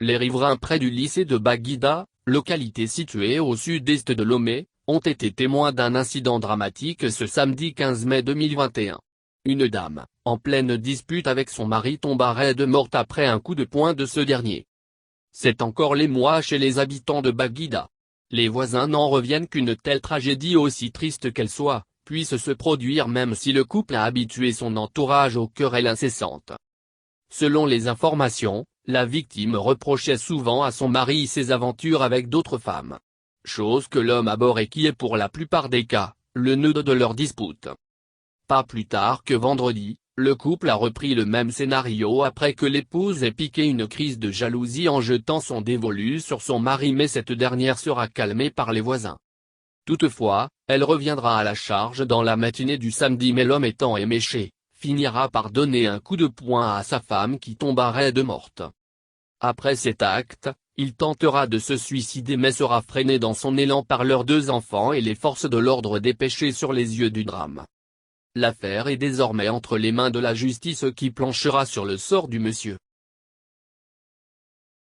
Les riverains près du lycée de Baguida, localité située au sud-est de Lomé, ont été témoins d'un incident dramatique ce samedi 15 mai 2021. Une dame, en pleine dispute avec son mari, tomba raide morte après un coup de poing de ce dernier. C'est encore l'émoi chez les habitants de Baguida. Les voisins n'en reviennent qu'une telle tragédie, aussi triste qu'elle soit, puisse se produire même si le couple a habitué son entourage aux querelles incessantes. Selon les informations, la victime reprochait souvent à son mari ses aventures avec d'autres femmes. Chose que l'homme abhorre et qui est pour la plupart des cas, le nœud de leur dispute. Pas plus tard que vendredi, le couple a repris le même scénario après que l'épouse ait piqué une crise de jalousie en jetant son dévolu sur son mari, mais cette dernière sera calmée par les voisins. Toutefois, elle reviendra à la charge dans la matinée du samedi, mais l'homme étant éméché, finira par donner un coup de poing à sa femme qui tomba raide morte. Après cet acte, il tentera de se suicider mais sera freiné dans son élan par leurs 2 enfants et les forces de l'ordre dépêchées sur les lieux du drame. L'affaire est désormais entre les mains de la justice qui planchera sur le sort du monsieur.